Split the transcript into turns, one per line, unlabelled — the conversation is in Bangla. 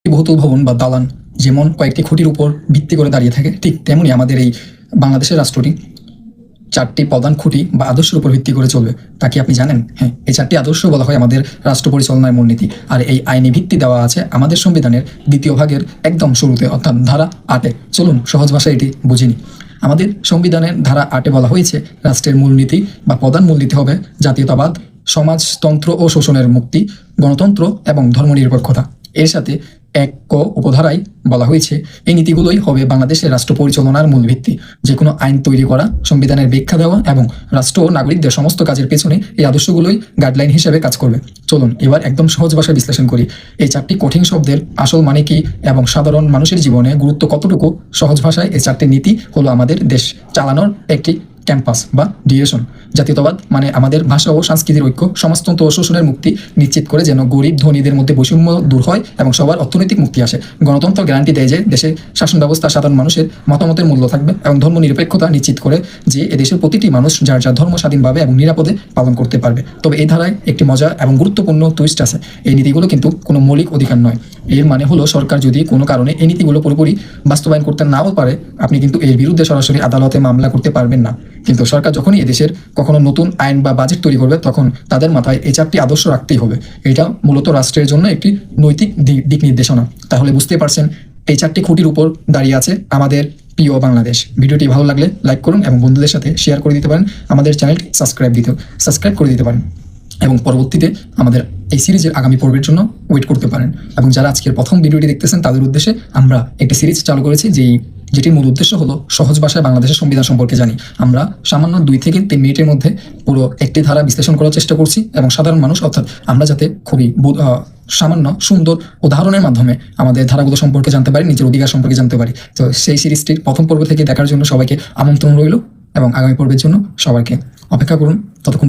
বহুতল ভবন বা দালান যেমন কয়েকটি খুঁটির উপর ভিত্তি করে দাঁড়িয়ে থাকে, ঠিক তেমনি আমাদের এই বাংলাদেশের রাষ্ট্রটি চারটি প্রধান খুঁটি বা আদর্শের উপর ভিত্তি করে চলবে। তা কি আপনি জানেন? হ্যাঁ, এই চারটি আদর্শ বলা হয় আমাদের রাষ্ট্র পরিচালনার মূলনীতি। আর এই আইনি ভিত্তি দেওয়া আছে আমাদের সংবিধানের ২য় ভাগের একদম শুরুতে, অর্থাৎ ধারা ৮-এ। চলুন সহজ ভাষায় এটি বুঝিনি। আমাদের সংবিধানের ধারা ৮-এ বলা হয়েছে রাষ্ট্রের মূলনীতি বা প্রধান মূলনীতি হবে জাতীয়তাবাদ, সমাজতন্ত্র ও শোষণের মুক্তি, গণতন্ত্র এবং ধর্মনিরপেক্ষতা। এর সাথে এক ক উপধারায় বলা হয়েছে এই নীতিগুলোই হবে বাংলাদেশের রাষ্ট্র পরিচালনার মূল ভিত্তি। যে কোনো আইন তৈরি করা, সংবিধানের ব্যাখ্যা দেওয়া এবং রাষ্ট্র ও নাগরিকদের সমস্ত কাজের পেছনে এই আদর্শগুলোই গাইডলাইন হিসেবে কাজ করবে। চলুন এবার একদম সহজ ভাষায় বিশ্লেষণ করি এই চারটি কঠিন শব্দের আসল মানে কি এবং সাধারণ মানুষের জীবনে গুরুত্ব কতটুকু। সহজ ভাষায় এই চারটি নীতি হলো আমাদের দেশ চালানোর একটি ক্যাম্পাস বা ডিরেকশন। জাতীয়তাবাদ মানে আমাদের ভাষা ও সংস্কৃতির ঐক্য, সমাজতন্ত্র ও শোষণের মুক্তি নিশ্চিত করে যেন গরিব ধনীদের মধ্যে বৈষম্য দূর হয় এবং সবার অর্থনৈতিক মুক্তি আসে। গণতন্ত্র গ্যারান্টি দেয় যে দেশে শাসন ব্যবস্থা সাধারণ মানুষের মতামতের মূল্য থাকবে এবং ধর্ম নিরপেক্ষতা নিশ্চিত করে যে এদেশের প্রতিটি মানুষ যার যার ধর্ম স্বাধীনভাবে এবং নিরাপদে পালন করতে পারবে। তবে এই ধারায় একটি মজা এবং গুরুত্বপূর্ণ টুইস্ট আছে। এই নীতিগুলো কিন্তু কোনো মৌলিক অধিকার নয়। এর মানে হলো সরকার যদি কোনো কারণে এই নীতিগুলো পুরোপুরি বাস্তবায়ন করতে নাও পারে, আপনি কিন্তু এর বিরুদ্ধে সরাসরি আদালতে মামলা করতে পারবেন না। কিন্তু সরকার যখনই এদেশের কখনো নতুন আইন বা বাজেট তৈরি করবে, তখন তাদের মাথায় এই চারটি আদর্শ রাখতেই হবে। এটা মূলত রাষ্ট্রের জন্য একটি নৈতিক দিক নির্দেশনা। তাহলে বুঝতে পারছেন এই চারটি খুঁটির উপর দাঁড়িয়ে আছে আমাদের প্রিয় বাংলাদেশ। ভিডিওটি ভালো লাগলে লাইক করুন এবং বন্ধুদের সাথে শেয়ার করে দিতে পারেন। আমাদের চ্যানেলটি সাবস্ক্রাইব করে দিতে পারেন এবং পরবর্তীতে আমাদের এই সিরিজের আগামী পর্বের জন্য ওয়েট করতে পারেন। এবং যারা আজকের প্রথম ভিডিওটি দেখতেছেন তাদের উদ্দেশ্যে আমরা একটি সিরিজ চালু করেছি যেটির মূল উদ্দেশ্য হলো সহজ ভাষায় বাংলাদেশের সংবিধান সম্পর্কে জানি। আমরা সামান্য 2 থেকে 3 মিনিটের মধ্যে পুরো একটি ধারা বিশ্লেষণ করার চেষ্টা করছি এবং সাধারণ মানুষ অর্থাৎ আমরা যাতে খুবই সামান্য সুন্দর উদাহরণের মাধ্যমে আমাদের ধারাগুলো সম্পর্কে জানতে পারি, নিজের অধিকার সম্পর্কে জানতে পারি। তো সেই সিরিজটির প্রথম পর্ব থেকে দেখার জন্য সবাইকে আমন্ত্রণ রইল এবং আগামী পর্বের জন্য সবাইকে অপেক্ষা করুন। ততক্ষণ